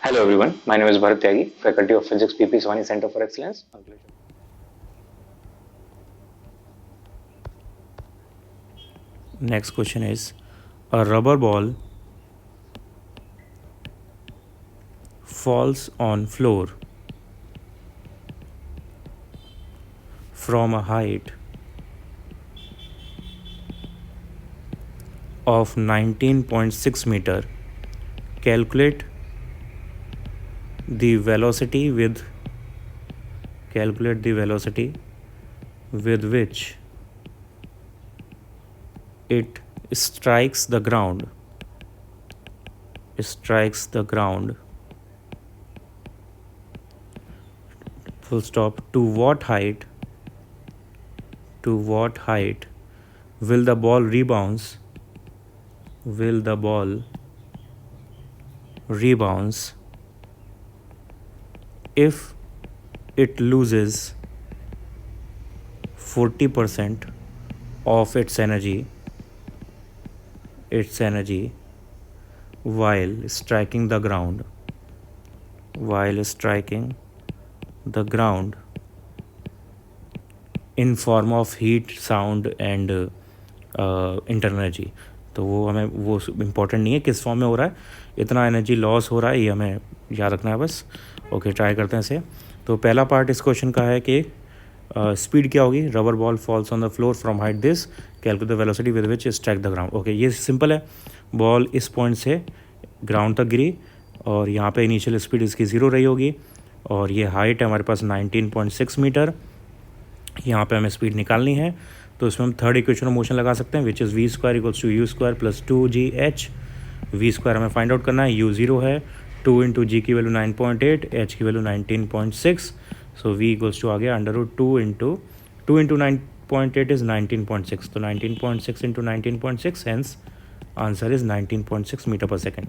Hello everyone, my name is Bharat Tyagi, Faculty of Physics, PP Swani Center for Excellence. Next question is, a rubber ball falls on floor from a height of 19.6 meter. Calculate the velocity with which it strikes the ground. Full stop. To what height will the ball rebounds if it loses 40% of its energy while striking the ground in form of heat, sound and internal energy. तो वो हमें वो important नहीं है किस form में हो रहा है, इतना एनर्जी लॉस हो रहा है ये हमें याद रखना है बस. ओके, ट्राई करते हैं इसे. तो पहला पार्ट इस क्वेश्चन का है कि स्पीड क्या होगी. Rubber ball falls on the floor from height this, calculate the velocity with which strike the ground. Okay, ये सिंपल है. बॉल इस पॉइंट से ग्राउंड तक गिरी और यहाँ पे इनिशियल स्पीड इसकी 0 रही होगी और ये हाइट है हमारे पास 19.6 मीटर. यहाँ पे हमें स्पीड निकालनी है तो इसमें हम थर्ड इक्वेशन ऑफ मोशन लगा सकते हैं which is v² = u² + 2gh. v² हमें फाइंड आउट करना है, u 0 है, 2 × g की वैल्यू 9.8, h की वैल्यू 19.6. सो v = आ गया √2 × 9.8 इज़ 19.6. तो 19.6 × 19.6, hence answer is 19.6 metre per second.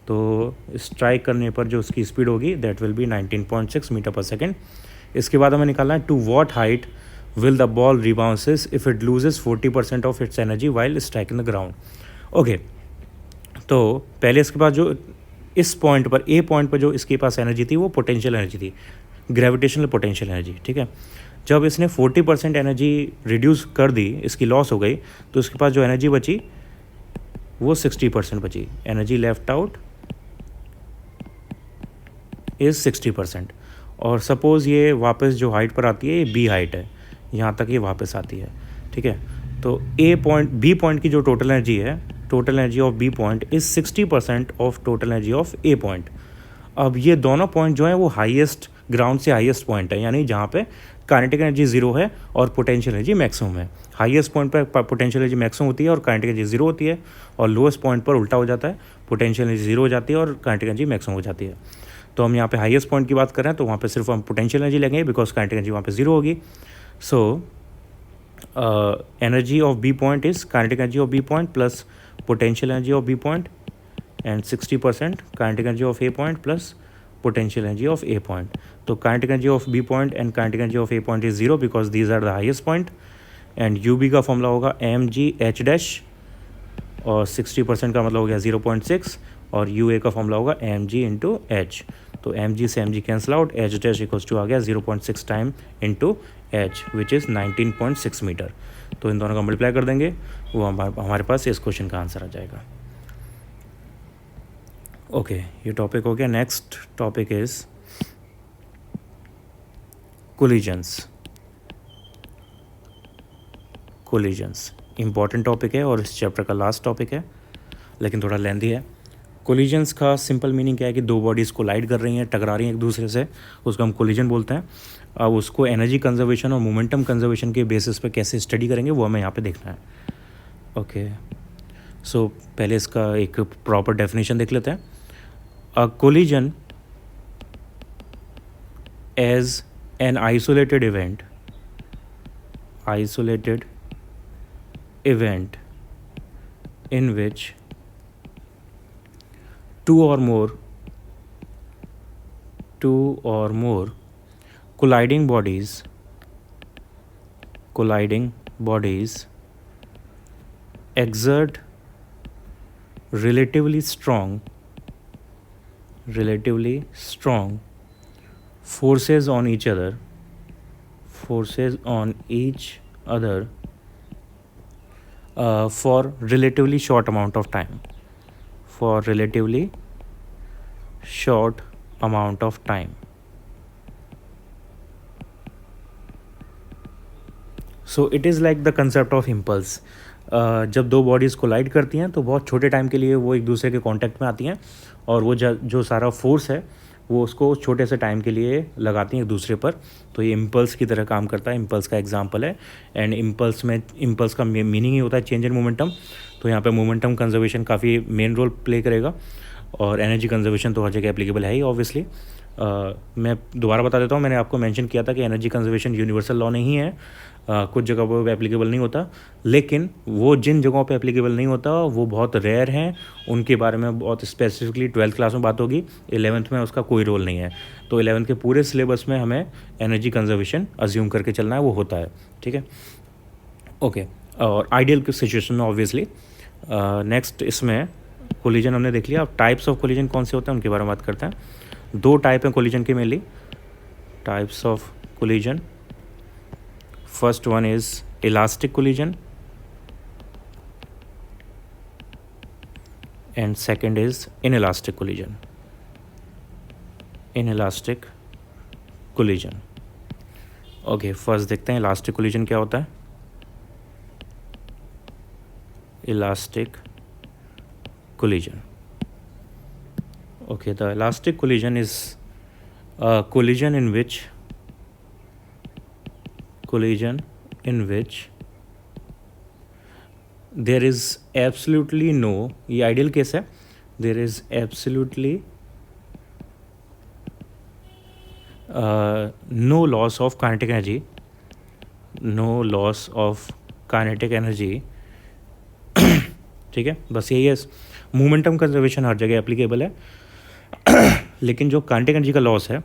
तो स्ट्राइक करने पर जो उसकी स्पीड होगी that will be 19.6 metre per second. इसके बाद हमें निकालना है to what height will the ball rebounces if it loses 40% of its energy while striking the ground. Okay, तो पहले इसके पास जो इस पॉइंट पर ए पॉइंट पर जो इसके पास एनर्जी थी वो पोटेंशियल एनर्जी थी, ग्रेविटेशनल पोटेंशियल एनर्जी. ठीक है, जब इसने 40% एनर्जी रिड्यूस कर दी, इसकी लॉस हो गई, तो इसके पास जो एनर्जी बची वो 60% बची. Energy left out is 60%. और सपोज़ ये वापस जो हाइट पर आती है ये बी हाइट है, यहाँ तक ये वापस आती है. ठीक है, तो बी पॉइंट की जो total energy of B point is 60% of total energy of A point. अब ये दोनों पॉइंट जो हैं वो हाईएस्ट, ग्राउंड से हाईएस्ट पॉइंट है, यानी जहाँ पे काइनेटिक एनर्जी 0 है और पोटेंशियल एनर्जी मैक्सिमम है. हाईएस्ट पॉइंट पर पोटेंशियल एनर्जी मैक्सिमम होती है और काइनेटिक एनर्जी 0 होती है, और लोएस्ट पॉइंट पर उल्टा हो जाता है, पोटेंशियल एनर्जी 0 हो जाती है और काइनेटिक एनर्जी मैक्सिमम हो जाती है. तो हम यहाँ पे हाईएस्ट पॉइंट की बात कर रहे हैं तो वहाँ पे सिर्फ हम पोटेंशियल एनर्जी लेंगे बिकॉज काइनेटिक एनर्जी वहाँ पे 0 होगी. So energy of B point is kinetic energy of B point plus potential energy of B point and 60% kinetic energy of A point plus potential energy of A point. तो kinetic energy of B point and kinetic energy of A point is 0 because these are the highest point. and UB का formula होगा mgh' और 60% का मतलब हो गया 0.6 और UA का फॉर्मूला होगा mg × h. तो mg से mg कैंसिल आउट, h' आ गया 0.6 time into h which is 19.6 metre. तो इन दोनों का मल्टीप्लाई कर देंगे, वो हमारे पास इस क्वेश्चन का आंसर आ जाएगा. ओके, ये टॉपिक हो गया. Next topic is collisions. Important topic है और इस चैप्टर का लास्ट टॉपिक है, लेकिन थोड़ा लेंथी है. कोलिजन्स का सिंपल मीनिंग क्या है कि दो बॉडीज़ कोलाइड कर रही हैं, टकरा रही हैं एक दूसरे से, उसको हम कोलिजन बोलते हैं. अब उसको एनर्जी कंजर्वेशन और मोमेंटम कंजर्वेशन के बेसिस पे कैसे स्टडी करेंगे वो हमें यहाँ पे देखना है. ओके, सो पहले इसका एक प्रॉपर डेफिनेशन देख लेते हैं. A collision as an isolated event in which two or more colliding bodies exert relatively strong relatively strong forces on each other for relatively short amount of time. So it is like the concept of impulse. जब दो bodies collide करती हैं तो बहुत छोटे time के लिए वो एक दूसरे के कांटेक्ट में आती हैं और वो जो सारा फोर्स है वो उसको छोटे से टाइम के लिए लगाती हैं एक दूसरे पर. तो ये इम्पल्स की तरह काम करता है, इम्पल्स का एग्जांपल है. एंड इम्पल्स का मीनिंग ही होता है चेंज इन मोमेंटम. तो यहाँ पे मोमेंटम कंजर्वेशन काफ़ी मेन रोल प्ले करेगा और एनर्जी कंजर्वेशन तो हर जगह एप्लीकेबल है ही ऑब्वियसली. मैं दोबारा बता देता हूँ, मैंने आपको मेंशन किया था कि एनर्जी कंजर्वेशन यूनिवर्सल लॉ नहीं है. कुछ जगहों पे एप्लीकेबल नहीं होता, लेकिन वो जिन जगहों पे एप्लीकेबल नहीं होता वो बहुत रेयर हैं. उनके बारे में बहुत स्पेसिफिकली 12th क्लास में बात होगी. 11th में उसका कोई रोल नहीं है. तो 11th के पूरे सिलेबस में हमें एनर्जी कंजर्वेशन अज्यूम करके चलना है, वो होता है. ठीक है, ओके. और आइडियल सिचुएशन में ऑब्वियसली. नेक्स्ट इसमें कोलिजन हमने देख लिया. अब टाइप्स ऑफ कोलिजन कौन से होते हैं उनके बारे में बात करते हैं. दो टाइप हैं कोलिजन के mainly. Types of collision, first one is elastic collision and second is inelastic collision. Okay, first देखते हैं elastic collision क्या होता है. Elastic collision. Okay, the elastic collision is a collision in which there is absolutely no, ये ideal case है, there is absolutely no loss of kinetic energy. ठीक है, बस यही है. मोमेंटम कंजर्वेशन हर जगह एप्लीकेबल है. लेकिन जो काइनेटिक एनर्जी का लॉस है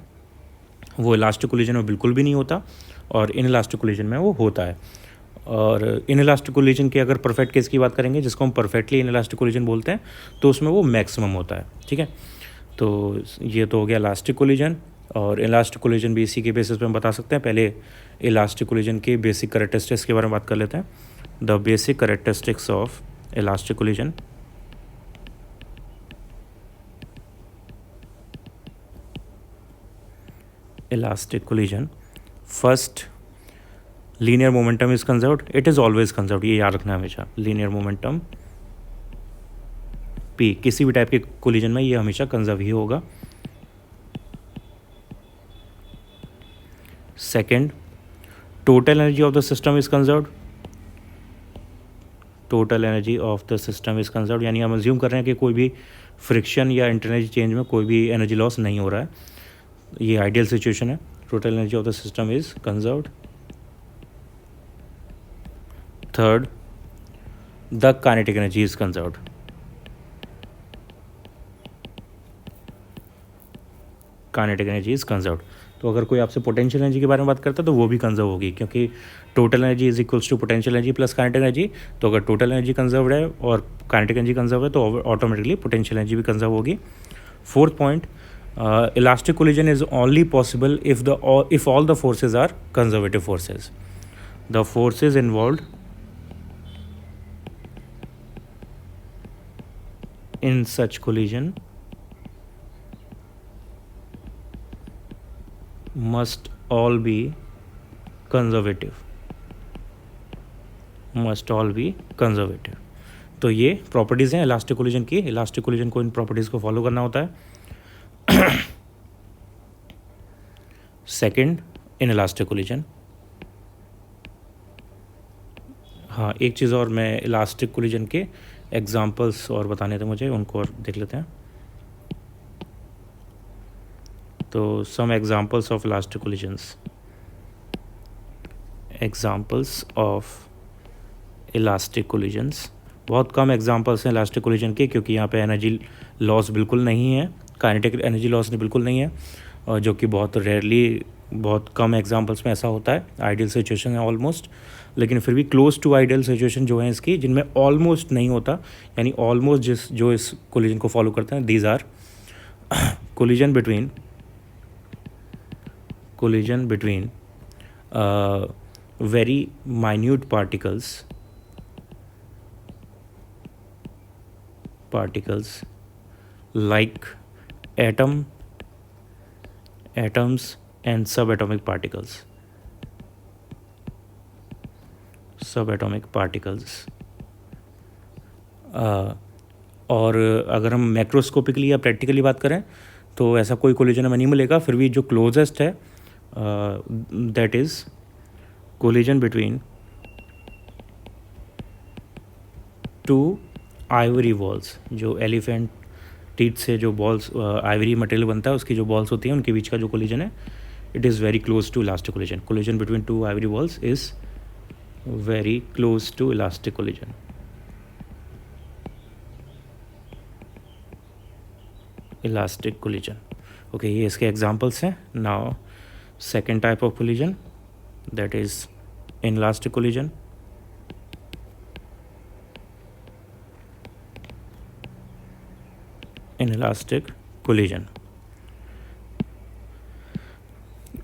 वो इलास्टिक कोलिजन में बिल्कुल भी नहीं होता और इनइलास्टिक कोलिजन में वो होता है. और इनइलास्टिक कोलिजन के अगर परफेक्ट केस की बात करेंगे, जिसको हम परफेक्टली इनइलास्टिक कोलिजन बोलते हैं, तो उसमें वो मैक्सिमम होता है. ठीक है, तो ये तो हो गया इलास्टिक कोलिजन. और इलास्टिक कोलिजन भी इसी के बेसिस पे हम बता सकते हैं. पहले इलास्टिक कोलिजन के बेसिक कैरेक्टरिस्टिक्स के बारे में बात कर लेते हैं. The basic characteristics of elastic collision. Elastic collision. First, linear momentum is conserved. It is always conserved. ये याद रखना हमेशा. Linear momentum P किसी भी टाइप के कोलिजन में ये हमेशा कंजर्व ही होगा. Second, total energy of the system is conserved. यानी हम अज्यूम कर रहे हैं कि कोई भी फ्रिक्शन या इंटरनल चेंज में कोई भी एनर्जी लॉस नहीं हो रहा है. ये आइडियल सिचुएशन है. Total energy of the system is conserved. Third, the kinetic energy is conserved. तो अगर कोई आपसे पोटेंशियल एनर्जी के बारे में बात करता है तो वो भी कंजर्व होगी, क्योंकि total energy is equals to potential energy plus kinetic energy. तो अगर टोटल एनर्जी कंजर्व्ड है और काइनेटिक एनर्जी कंजर्व है तो ऑटोमेटिकली पोटेंशियल एनर्जी भी कंजर्व होगी. Fourth point, elastic collision is only possible if all the forces are conservative forces. The forces involved in such collision must all be conservative. तो ये properties हैं elastic collision की. Elastic collision को इन properties को follow करना होता है. Second, inelastic collision. हाँ, एक चीज़ और, मैं इलास्टिक कोलिजन के एग्जांपल्स और बताने थे मुझे, उनको और देख लेते हैं. तो some examples of elastic collisions. बहुत कम एग्जांपल्स हैं इलास्टिक कोलिजन के, क्योंकि यहाँ पे एनर्जी लॉस बिल्कुल नहीं है, काइनेटिक एनर्जी लॉस बिल्कुल नहीं है, और जो कि बहुत रेयरली, बहुत कम एग्जांपल्स में ऐसा होता है. आइडियल सिचुएशन है ऑलमोस्ट, लेकिन फिर भी क्लोज टू आइडियल सिचुएशन जो है इसकी, जिनमें ऑलमोस्ट नहीं होता, यानी ऑलमोस्ट जो इस कोलिजन को फॉलो करते हैं, these are collision between very minute particles like atoms and subatomic particles. और अगर हम मैक्रोस्कोपिकली या प्रैक्टिकली बात करें तो ऐसा कोई कोलिजन हमें नहीं मिलेगा, फिर भी जो क्लोजेस्ट है that is collision between two ivory balls. जो एलिफेंट टीथ से जो बॉल्स आइवरी मटेरियल बनता है उसकी जो बॉल्स होती हैं उनके बीच का जो कोलिजन है it is very close to elastic collision. Collision between two ivory balls is very close to elastic collision. Elastic collision. Okay, ये इसके एग्जांपल्स हैं. Now second type of collision that is inelastic collision. Inelastic collision.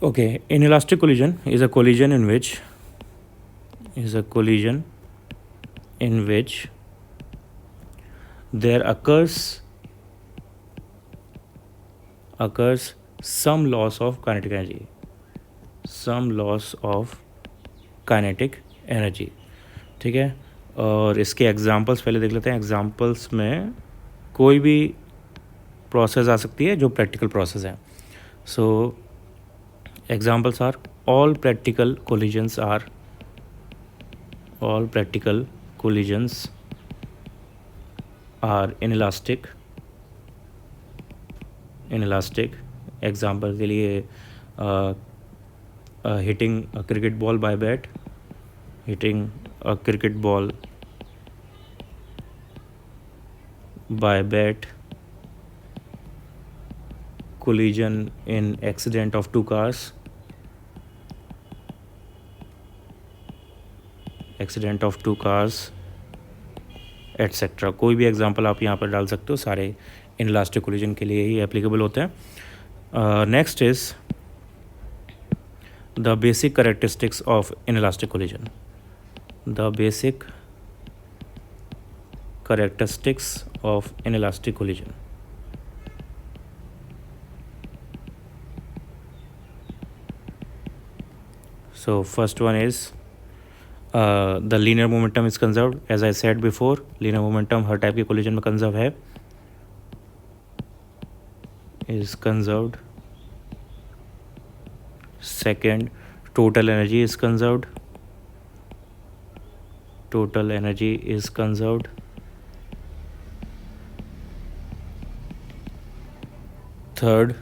Okay, inelastic collision is a collision in which there occurs some loss of kinetic energy. ठीक है, और इसके examples पहले देख लेते हैं. एग्जांपल्स में कोई भी प्रोसेस आ सकती है जो प्रैक्टिकल प्रोसेस है. So examples are all practical collisions are inelastic. Example के लिए hitting a cricket ball by bat, collision in accident of two cars, etc. कोई भी एग्जांपल आप यहाँ पर डाल सकते हो, सारे इनइलास्टिक कोलिजन के लिए ही एप्लीकेबल होते हैं. Next is the basic characteristics of inelastic collision. So first one is the linear momentum is conserved. As I said before, linear momentum her type के कोलिजन में कंजर्व है, is conserved. Second, total energy is conserved. Third,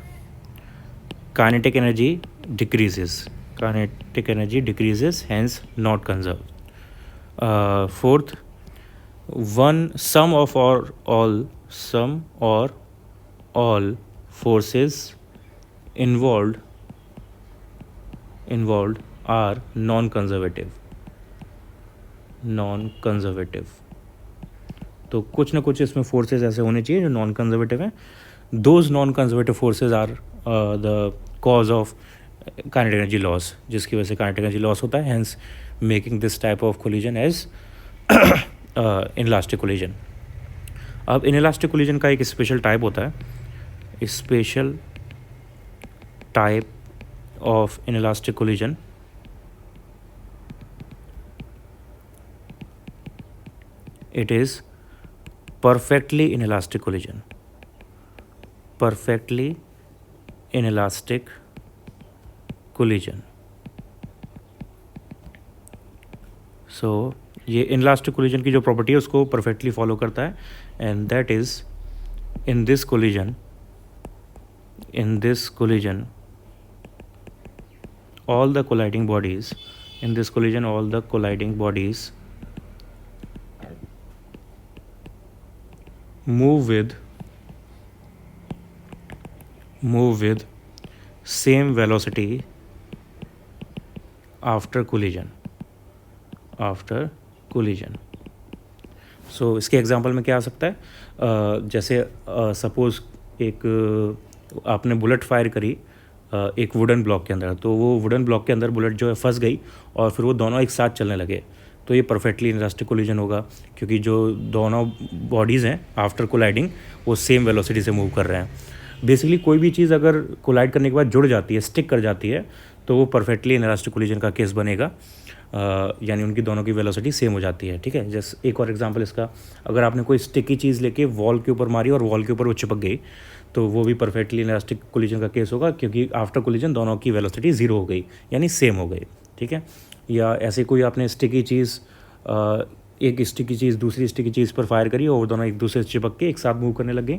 kinetic energy decreases, hence not conserved. Fourth, some or all forces involved are non-conservative. तो कुछ ना कुछ इसमें forces ऐसे होने चाहिए जो नॉन कंजर्वेटिव हैं. Those non conservative forces are the cause of kinetic energy loss, जिसकी वजह से काइनेटिक एनर्जी लॉस होता है, hence making this type of collision as inelastic collision. अब इनइलास्टिक कोलिजन का एक स्पेशल टाइप होता है. Special type of inelastic collision it is perfectly inelastic collision. So ये इनइलास्टिक कोलिजन की जो प्रॉपर्टी है उसको परफेक्टली फॉलो करता है, and that is in this collision all the colliding bodies move with same velocity after collision. सो इसके example में क्या आ सकता है, जैसे सपोज़ एक आपने बुलेट फायर करी एक वुडन ब्लॉक के अंदर, तो वो वुडन ब्लॉक के अंदर बुलेट जो है फंस गई और फिर वो दोनों एक साथ चलने लगे, तो ये परफेक्टली इनलास्टिक कोलिजन होगा, क्योंकि जो दोनों बॉडीज़ हैं आफ्टर कोलाइडिंग वो सेम वेलोसिटी से मूव कर रहे हैं। बेसिकली कोई भी चीज़ अगर कोलाइड करने के बाद जुड़ जाती है, स्टिक कर जाती है, तो वो परफेक्टली इनलास्टिक कोलिजन का केस बनेगा, यानी उनकी दोनों की वेलोसिटी सेम हो जाती है। ठीक है, जैसे एक और एग्जांपल इसका, अगर आपने कोई स्टिकी चीज़ लेके वॉल के ऊपर मारी और वॉल के ऊपर वो चिपक गई, तो वो भी परफेक्टली इलास्टिक कोलिजन का केस होगा, क्योंकि आफ्टर कोलिजन दोनों की वेलोसिटी ज़ीरो हो गई, यानी सेम हो गई। ठीक है, या ऐसे कोई आपने स्टिकी चीज़ एक स्टिकी चीज़ दूसरी स्टिकी चीज़ पर फायर करी और दोनों एक दूसरे से चिपक के एक साथ मूव करने लग गई,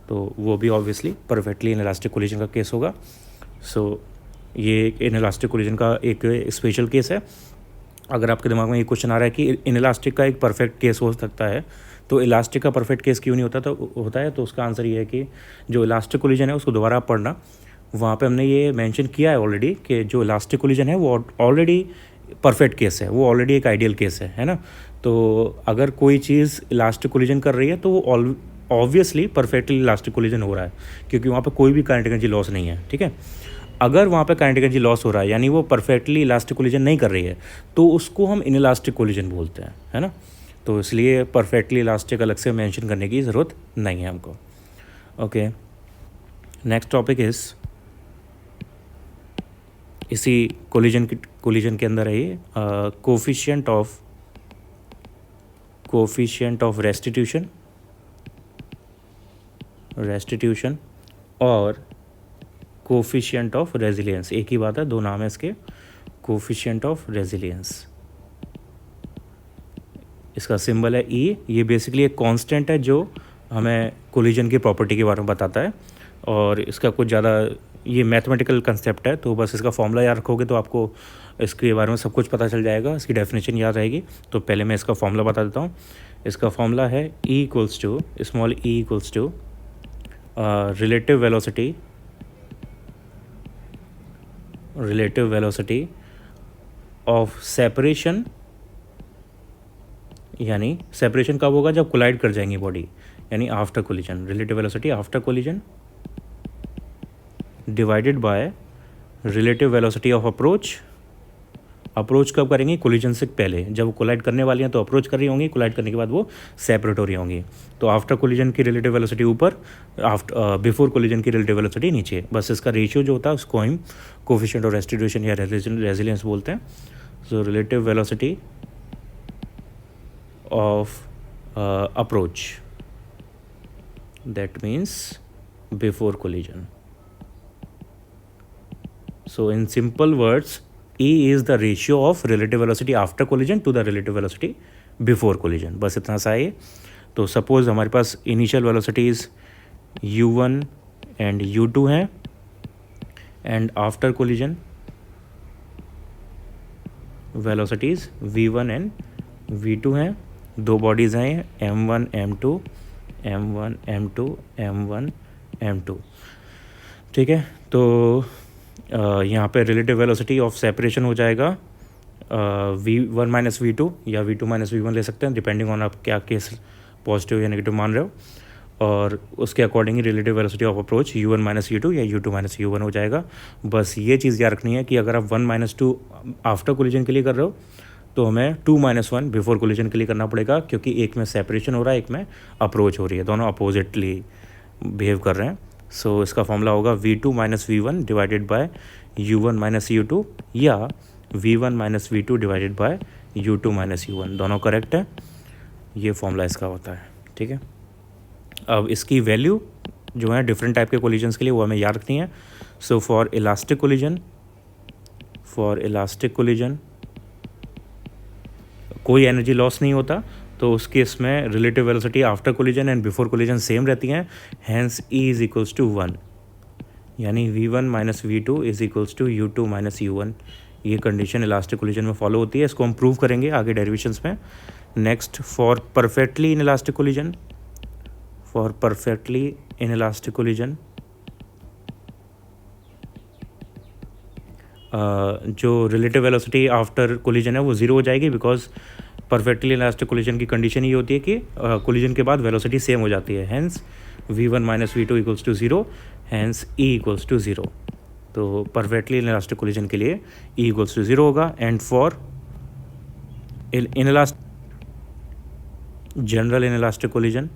तो वो भी ऑब्वियसली परफेक्टली इलास्टिक कोलिजन का केस होगा। सो ये इनइलास्टिक कोलिजन का एक स्पेशल केस है। अगर आपके दिमाग में ये क्वेश्चन आ रहा है कि इनइलास्टिक का एक परफेक्ट केस हो सकता है, तो इलास्टिक का परफेक्ट केस क्यों नहीं होता है, तो उसका आंसर ये है कि जो इलास्टिक कोलिजन है उसको दोबारा आप पढ़ना, वहाँ पे हमने ये मेंशन किया है ऑलरेडी कि जो इलास्टिक कोलिजन है वो ऑलरेडी परफेक्ट केस है, वो ऑलरेडी एक आइडियल केस है ना। तो अगर कोई चीज़ इलास्टिक कोलिजन कर रही है तो वो ऑब्वियसली परफेक्टली इलास्टिक कोलिजन हो रहा है, क्योंकि वहाँ पे कोई भी काइनेटिक एनर्जी लॉस नहीं है। ठीक है, अगर वहाँ पे काइनेटिक एनर्जी लॉस हो रहा है, यानी वो परफेक्टली इलास्टिक कोलिजन नहीं कर रही है, तो उसको हम इनइलास्टिक कोलिजन बोलते हैं, है ना। तो इसलिए परफेक्टली इलास्टिक अलग से मेंशन करने की ज़रूरत नहीं है हमको। ओके, नेक्स्ट टॉपिक इज़ इसी कोलिजन के अंदर है ये कोफिशिएंट ऑफ रेस्टिट्यूशन और कोफिशिएंट ऑफ रेजिलियंस, एक ही बात है, दो नाम है इसके। कोफिशिएंट ऑफ रेजिलियंस, इसका सिंबल है ई। ये बेसिकली एक कांस्टेंट है जो हमें कोलिजन की प्रॉपर्टी के बारे में बताता है, और इसका कुछ ज़्यादा ये मैथमेटिकल कंसेप्ट है, तो बस इसका फॉर्मूला याद रखोगे तो आपको इसके बारे में सब कुछ पता चल जाएगा, इसकी डेफिनेशन याद रहेगी। तो पहले मैं इसका फॉर्मूला बता देता हूँ। इसका फॉर्मूला है E equals to small e equals to relative velocity of separation, यानी सेपरेशन कब होगा, जब कोलाइड कर जाएंगी बॉडी, यानी after collision, relative velocity after collision divided by relative velocity of approach कब करेंगी, कोलिजन से पहले, जब कोलाइड करने वाली हैं तो अप्रोच कर रही होंगी, कोलाइड करने के बाद वो सेपरेट हो रही होंगी, तो आफ्टर कोलिजन की रिलेटिव वेलोसिटी ऊपर, बिफोर कोलिजन की रिलेटिव वेलोसिटी नीचे। बस इसका रेशियो जो होता है उसको हम कोफिशिएंट ऑफ रेस्टिट्यूशन या रेजिलियंस बोलते हैं। So relative velocity of approach, that means before collision. So in simple words, E is the ratio of relative velocity after collision to the relative velocity before collision. बस इतना सा है। तो suppose हमारे पास initial velocities u1 and u2 हैं, and after collision velocities v1 and v2 हैं। दो bodies हैं m1 m2, m1 m2 m1 m2। ठीक है, तो यहाँ पे रिलेटिव वेलोसिटी ऑफ सेपरेशन हो जाएगा v1 माइनस v2 या v2 माइनस v1 ले सकते हैं, डिपेंडिंग ऑन आप क्या केस पॉजिटिव या नेगेटिव मान रहे हो, और उसके according relative velocity of approach u1 minus u2 या u2 माइनस u1 हो जाएगा। बस ये चीज़ याद रखनी है कि अगर आप 1 माइनस 2 आफ्टर कोलिजन के लिए कर रहे हो, तो हमें 2 माइनस 1 बिफोर कोलिजन के लिए करना पड़ेगा, क्योंकि एक में सेपरेशन हो रहा है, एक में अप्रोच हो रही है, दोनों अपोजिटली बिहेव कर रहे हैं। सो इसका फॉर्मूला होगा v2 minus v1 divided by u1 minus u2, या v1 minus v2 divided by u2 minus u1, दोनों करेक्ट है। ये फॉर्मूला इसका होता है। ठीक है, अब इसकी वैल्यू जो है डिफरेंट टाइप के कोलिजन्स के लिए वो हमें याद रखनी है। सो फॉर इलास्टिक कोलिजन कोई एनर्जी लॉस नहीं होता, तो उस केस में relative velocity after collision and before collision same रहती हैं, hence E is equals to 1, यानी v1 minus v2 is equals to u2 minus u1। ये कंडीशन इलास्टिक कोलिजन में फॉलो होती है, इसको हम प्रूव करेंगे आगे डेरिवेशंस में। Next, for perfectly inelastic collision जो रिलेटिव वेलोसिटी आफ्टर कोलिजन है वो ज़ीरो हो जाएगी, बिकॉज परफेक्टली इलास्टिक कोलिजन की कंडीशन ये होती है कि कोलिजन के बाद वेलोसिटी सेम हो जाती है, hence v1 minus v two equals to zero, hence E equals to zero. तो परफेक्टली इनइलास्टिक कोलिजन के लिए ई इक्वल्स टू ज़ीरो होगा। And for general inelastic collision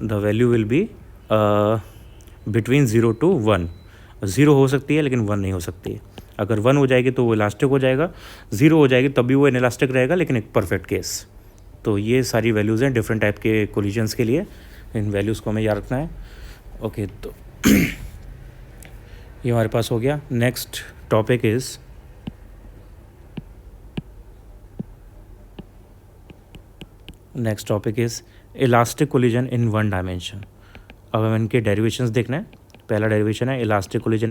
the value will be between 0 to 1। 0 हो सकती है लेकिन 1 नहीं हो सकती। अगर 1 हो जाएगी तो वो इलास्टिक हो जाएगा, 0 हो जाएगी तब भी वो इनइलास्टिक रहेगा, लेकिन एक परफेक्ट केस। तो ये सारी वैल्यूज़ हैं डिफरेंट टाइप के कोलिजन्स के लिए, इन वैल्यूज़ को हमें याद रखना है। ओके, तो ये हमारे पास हो गया। Next topic is elastic collision in one dimension. अब हमें इनके डेरिवेशंस देखना है। पहला डेरिवेशन है इलास्टिक कोलिजन